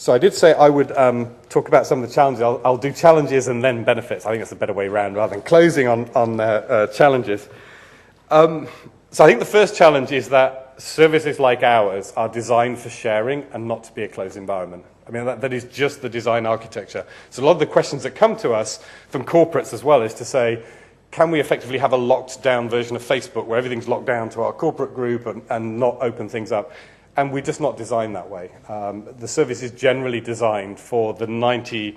So I did say I would talk about some of the challenges. I'll do challenges and then benefits. I think that's a better way around rather than closing on challenges. So I think the first challenge is that services like ours are designed for sharing and not to be a closed environment. I mean, that is just the design architecture. So a lot of the questions that come to us from corporates as well is to say, can we effectively have a locked down version of Facebook where everything's locked down to our corporate group and not open things up? And we're just not designed that way. The service is generally designed for the 99%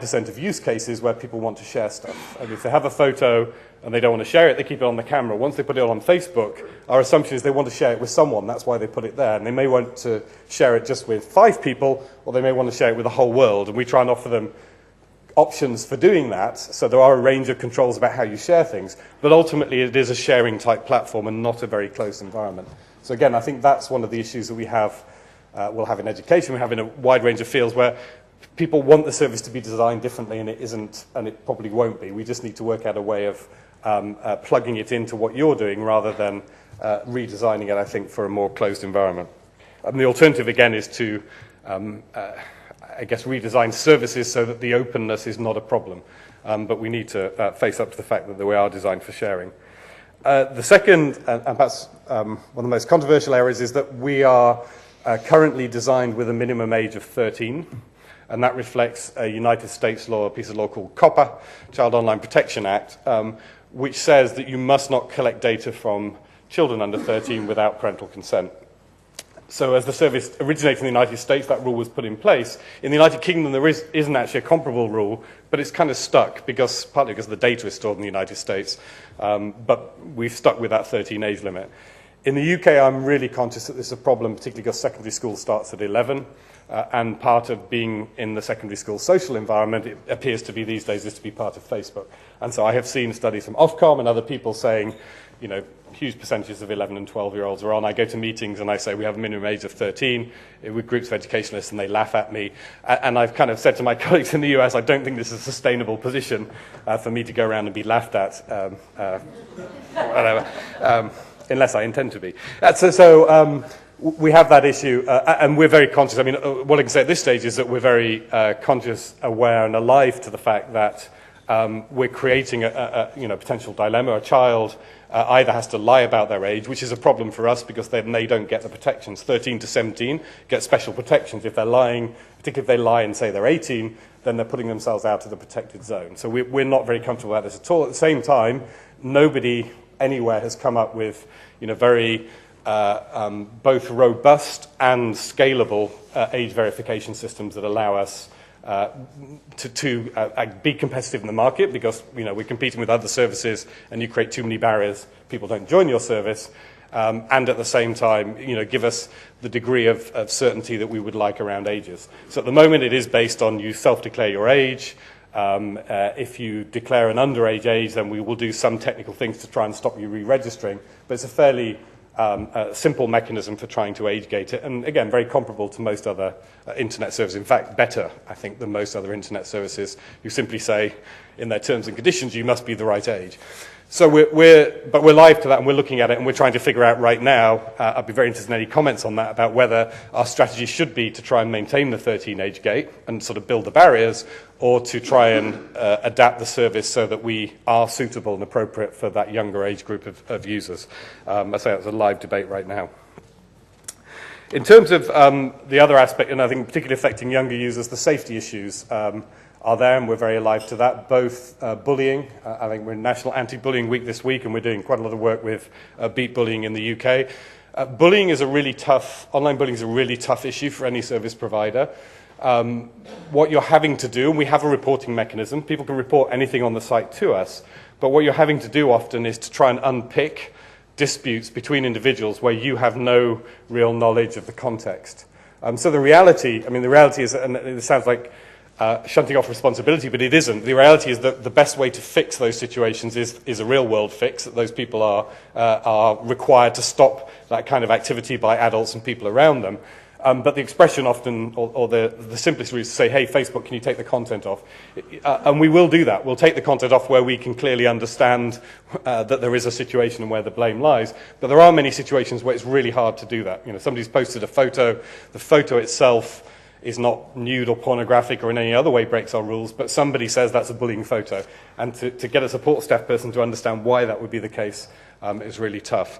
of use cases where people want to share stuff. And if they have a photo and they don't want to share it, they keep it on the camera. Once they put it on Facebook, our assumption is they want to share it with someone. That's why they put it there. And they may want to share it just with 5 people, or they may want to share it with the whole world. And we try and offer them options for doing that. So there are a range of controls about how you share things. But ultimately, it is a sharing type platform and not a very closed environment. So again, I think that's one of the issues that we have, we'll have in education, we have in a wide range of fields where people want the service to be designed differently and it isn't, and it probably won't be. We just need to work out a way of plugging it into what you're doing rather than redesigning it, I think, for a more closed environment. And the alternative, again, is to, I guess, redesign services so that the openness is not a problem. But we need to face up to the fact that they are designed for sharing. The second, and perhaps one of the most controversial areas, is that we are currently designed with a minimum age of 13, and that reflects a United States law, a piece of law called COPPA, Child Online Protection Act, which says that you must not collect data from children under 13 without parental consent. So as the service originated in the United States, that rule was put in place. In the United Kingdom, there isn't actually a comparable rule, but it's kind of stuck, partly because the data is stored in the United States. But we've stuck with that 13 age limit. In the UK, I'm really conscious that this is a problem, particularly because secondary school starts at 11. And part of being in the secondary school social environment, it appears to be these days, is to be part of Facebook. And so I have seen studies from Ofcom and other people saying, you know, huge percentages of 11 and 12-year-olds are on. I go to meetings and I say we have a minimum age of 13 with groups of educationalists, and they laugh at me. And I've kind of said to my colleagues in the US, I don't think this is a sustainable position for me to go around and be laughed at, whatever, unless I intend to be. We have that issue, and we're very conscious. I mean, what I can say at this stage is that we're very conscious, aware, and alive to the fact that we're creating a potential dilemma. A child either has to lie about their age, which is a problem for us because then they don't get the protections. 13 to 17 get special protections. If they're lying, particularly if they lie and say they're 18, then they're putting themselves out of the protected zone. So we're not very comfortable about this at all. At the same time, nobody anywhere has come up with very both robust and scalable age verification systems that allow us to be competitive in the market, because we're competing with other services and you create too many barriers, people don't join your service, and at the same time give us the degree of certainty that we would like around ages. So at the moment it is based on you self-declare your age. If you declare an underage age, then we will do some technical things to try and stop you re-registering, but it's a fairly a simple mechanism for trying to age gate it, and again, very comparable to most other internet services. In fact, better, I think, than most other internet services. You simply say, in their terms and conditions, you must be the right age. So we're live to that, and we're looking at it, and we're trying to figure out right now, I'd be very interested in any comments on that, about whether our strategy should be to try and maintain the 13 age gate and sort of build the barriers, or to try and adapt the service so that we are suitable and appropriate for that younger age group of users. I say that's a live debate right now. In terms of the other aspect, and I think particularly affecting younger users, the safety issues are there, and we're very alive to that. Both bullying, I think we're in National Anti-Bullying Week this week, and we're doing quite a lot of work with Beat Bullying in the UK. Online bullying is a really tough issue for any service provider. What you're having to do, and we have a reporting mechanism, people can report anything on the site to us, but what you're having to do often is to try and unpick disputes between individuals where you have no real knowledge of the context. So the reality is, and it sounds like shunting off responsibility, but it isn't. The reality is that the best way to fix those situations is a real-world fix, that those people are required to stop that kind of activity by adults and people around them. But the expression often, or the simplest route is to say, hey, Facebook, can you take the content off? And we will do that. We'll take the content off where we can clearly understand that there is a situation and where the blame lies. But there are many situations where it's really hard to do that. Somebody's posted a photo. The photo itself is not nude or pornographic or in any other way breaks our rules, but somebody says that's a bullying photo. And to get a support staff person to understand why that would be the case is really tough.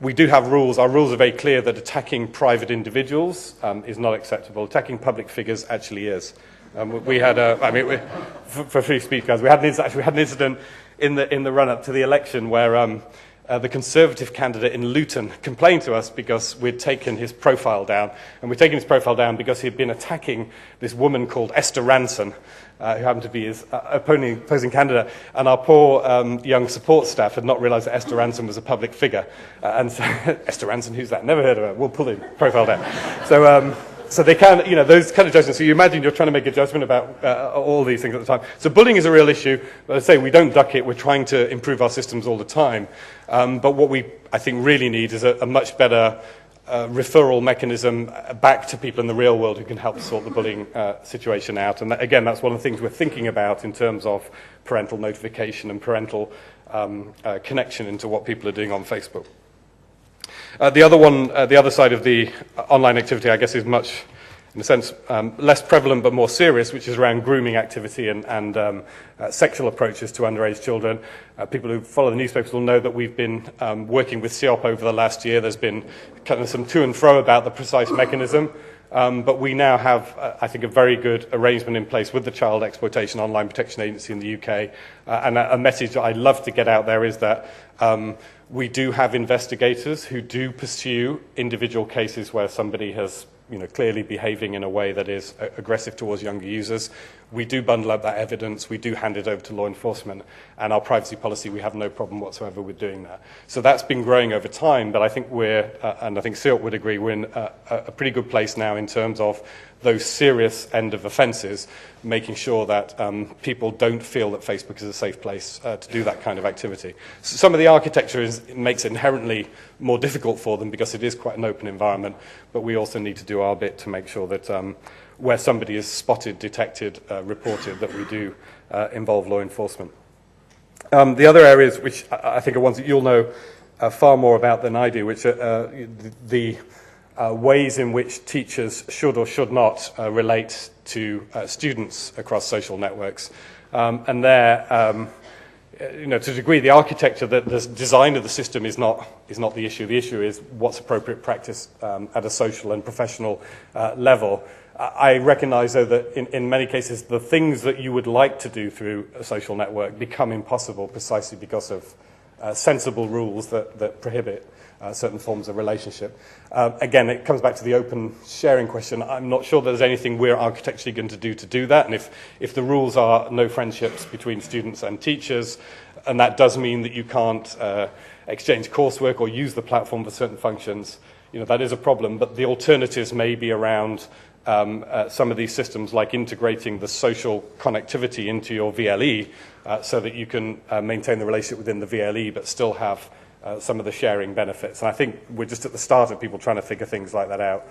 We do have rules. Our rules are very clear that attacking private individuals is not acceptable. Attacking public figures actually is. We had for free speech guys, we had an incident in the run-up to the election where the Conservative candidate in Luton complained to us because we'd taken his profile down. And we'd taken his profile down because he'd been attacking this woman called Esther Ranson, who happened to be his opposing candidate. And our poor young support staff had not realized that Esther Ranson was a public figure. And so, Esther Ranson, who's that? Never heard of her. We'll pull the profile down. So they can, those kind of judgments. So you imagine you're trying to make a judgment about all these things at the time. So bullying is a real issue. But as I say, we don't duck it. We're trying to improve our systems all the time. But what we, I think, really need is a much better referral mechanism back to people in the real world who can help sort the bullying situation out. And that, again, that's one of the things we're thinking about in terms of parental notification and parental connection into what people are doing on Facebook. The other side of the online activity, I guess, is much, in a sense, less prevalent but more serious, which is around grooming activity and sexual approaches to underage children. People who follow the newspapers will know that we've been working with CEOP over the last year. There's been kind of some to and fro about the precise mechanism, but we now have, I think, a very good arrangement in place with the Child Exploitation Online Protection Agency in the UK. And a message that I'd love to get out there is that we do have investigators who do pursue individual cases where somebody has clearly behaving in a way that is aggressive towards younger users. We do bundle up that evidence, we do hand it over to law enforcement, and our privacy policy, we have no problem whatsoever with doing that. So that's been growing over time, but I think and I think CEOP would agree, we're in a pretty good place now in terms of those serious end of offences, making sure that people don't feel that Facebook is a safe place to do that kind of activity. So some of the architecture makes it inherently more difficult for them because it is quite an open environment, but we also need to do our bit to make sure that where somebody is spotted, detected, reported, that we do involve law enforcement. The other areas, which I think are ones that you'll know far more about than I do, which are the ways in which teachers should or should not relate to students across social networks. And there, to a degree, the architecture, the design of the system is not the issue. The issue is what's appropriate practice at a social and professional level. I recognize, though, that in many cases, the things that you would like to do through a social network become impossible precisely because of sensible rules that prohibit certain forms of relationship. Again, it comes back to the open sharing question. I'm not sure there's anything we're architecturally going to do that. And if the rules are no friendships between students and teachers, and that does mean that you can't exchange coursework or use the platform for certain functions, that is a problem. But the alternatives may be around some of these systems, like integrating the social connectivity into your VLE so that you can maintain the relationship within the VLE but still have some of the sharing benefits. And I think we're just at the start of people trying to figure things like that out,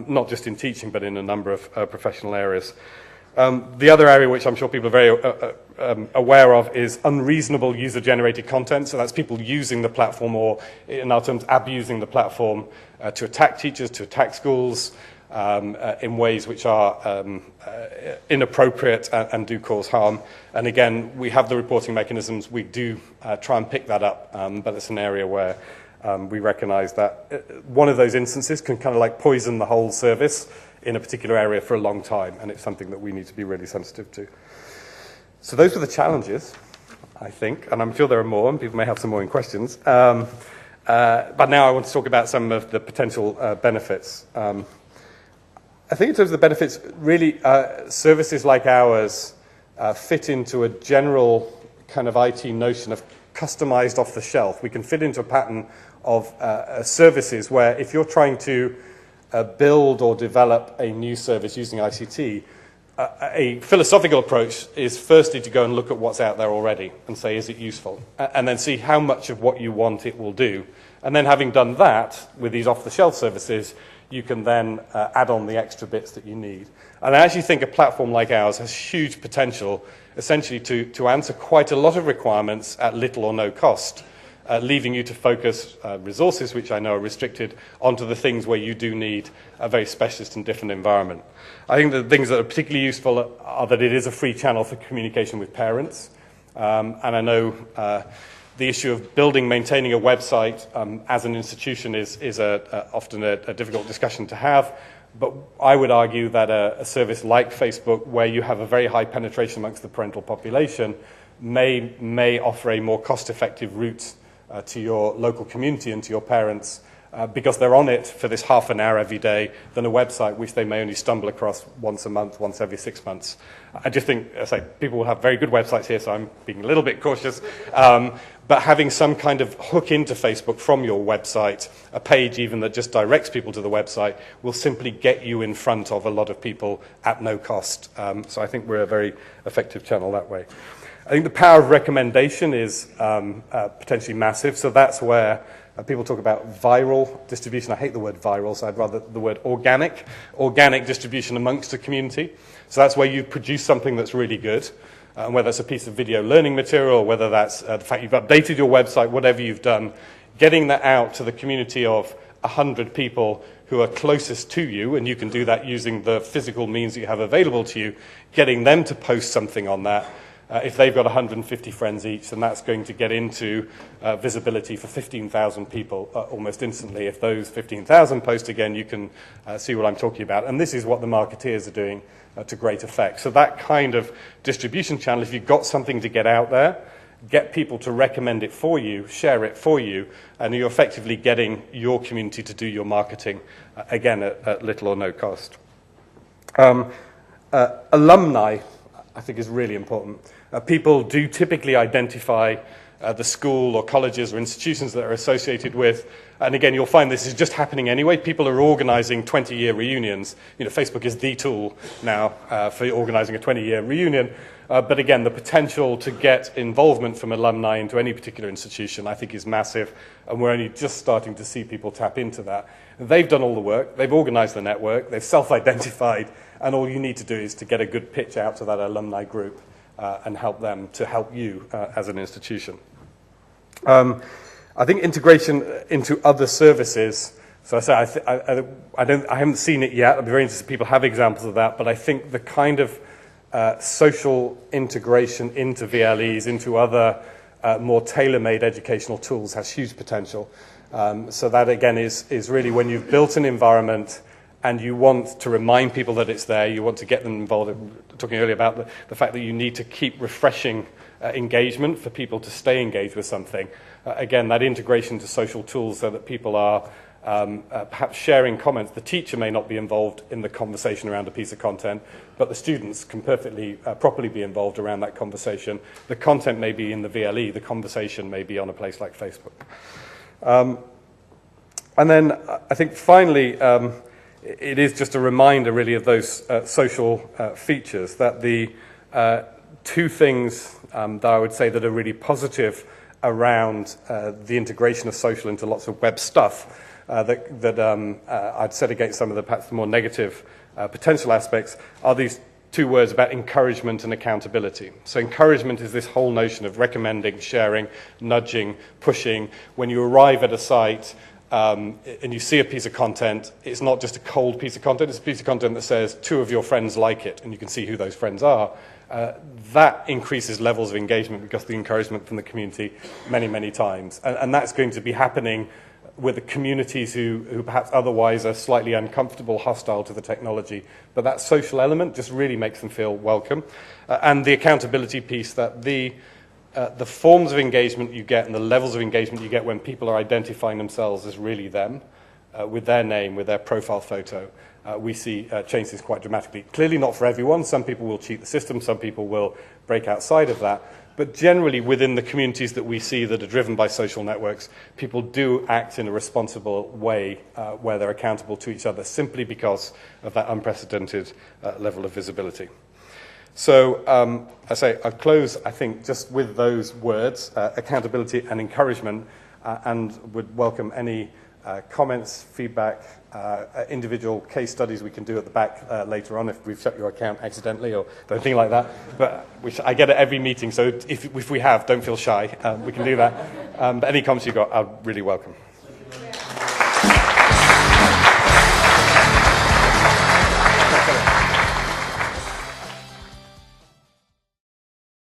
not just in teaching but in a number of professional areas. The other area which I'm sure people are very aware of is unreasonable user-generated content. So that's people using the platform, or in our terms, abusing the platform to attack teachers, to attack schools, in ways which are inappropriate and do cause harm. And again, we have the reporting mechanisms. We do try and pick that up, but it's an area where we recognize that one of those instances can kind of like poison the whole service in a particular area for a long time, and it's something that we need to be really sensitive to. So those are the challenges, I think, and I'm sure there are more, and people may have some more in questions. But now I want to talk about some of the potential benefits. I think in terms of the benefits, really, services like ours fit into a general kind of IT notion of customized off the shelf. We can fit into a pattern of services where if you're trying to build or develop a new service using ICT, a philosophical approach is firstly to go and look at what's out there already and say, is it useful? And then see how much of what you want it will do. And then having done that with these off-the-shelf services, you can then add on the extra bits that you need. And I actually think a platform like ours has huge potential essentially to answer quite a lot of requirements at little or no cost. leaving you to focus resources, which I know are restricted, onto the things where you do need a very specialist and different environment. I think the things that are particularly useful are that it is a free channel for communication with parents. And I know the issue of building, maintaining a website as an institution is often a difficult discussion to have. But I would argue that a service like Facebook, where you have a very high penetration amongst the parental population, may offer a more cost-effective route to your local community and to your parents because they're on it for this half an hour every day than a website which they may only stumble across once a month, once every 6 months. I just think, as I say, people will have very good websites here, so I'm being a little bit cautious. But having some kind of hook into Facebook from your website, a page even that just directs people to the website, will simply get you in front of a lot of people at no cost. So I think we're a very effective channel that way. I think the power of recommendation is potentially massive. So that's where people talk about viral distribution. I hate the word viral, so I'd rather the word organic distribution amongst a community. So that's where you produce something that's really good. Whether it's a piece of video learning material, or whether that's the fact you've updated your website, whatever you've done, getting that out to the community of 100 people who are closest to you, and you can do that using the physical means that you have available to you, getting them to post something on that. If they've got 150 friends each, then that's going to get into visibility for 15,000 people almost instantly. If those 15,000 post again, you can see what I'm talking about. And this is what the marketeers are doing to great effect. So that kind of distribution channel, if you've got something to get out there, get people to recommend it for you, share it for you, and you're effectively getting your community to do your marketing, again, at little or no cost. Alumni, I think, is really important. People do typically identify the school or colleges or institutions that are associated with, and again, you'll find this is just happening anyway. People are organizing 20-year reunions. You know, Facebook is the tool now for organizing a 20-year reunion. But again, the potential to get involvement from alumni into any particular institution, I think, is massive, and we're only just starting to see people tap into that. They've done all the work. They've organized the network. They've self-identified, and all you need to do is to get a good pitch out to that alumni group and help them to help you as an institution. I think integration into other services, so I say I haven't seen it yet. I'd be very interested if people have examples of that, but I think the kind of social integration into VLEs, into other more tailor-made educational tools has huge potential. So that, again, is really when you've built an environment and you want to remind people that it's there, you want to get them involved. Talking earlier about the fact that you need to keep refreshing engagement for people to stay engaged with something. Again, that integration to social tools so that people are perhaps sharing comments. The teacher may not be involved in the conversation around a piece of content, but the students can perfectly, properly be involved around that conversation. The content may be in the VLE, the conversation may be on a place like Facebook. And then I think finally, it is just a reminder really of those social features, that the two things that I would say that are really positive around the integration of social into lots of web stuff that I'd set against some of the perhaps the more negative potential aspects are these two words about encouragement and accountability. So encouragement is this whole notion of recommending, sharing, nudging, pushing. When you arrive at a site and you see a piece of content, it's not just a cold piece of content, it's a piece of content that says 2 of your friends like it, and you can see who those friends are. That increases levels of engagement because of the encouragement from the community many, many times. And that's going to be happening with the communities who perhaps otherwise are slightly uncomfortable, hostile to the technology. But that social element just really makes them feel welcome. And the accountability piece, that the forms of engagement you get and the levels of engagement you get when people are identifying themselves as really them, with their name, with their profile photo, we see change this quite dramatically. Clearly not for everyone. Some people will cheat the system. Some people will break outside of that. But generally, within the communities that we see that are driven by social networks, people do act in a responsible way where they're accountable to each other simply because of that unprecedented level of visibility. So I say I'll close, I think, just with those words, accountability and encouragement, and would welcome any comments, feedback, individual case studies we can do at the back later on if we've shut your account accidentally or anything like that. But which I get at every meeting, so if we have, don't feel shy. We can do that. But any comments you've got, I'd really welcome.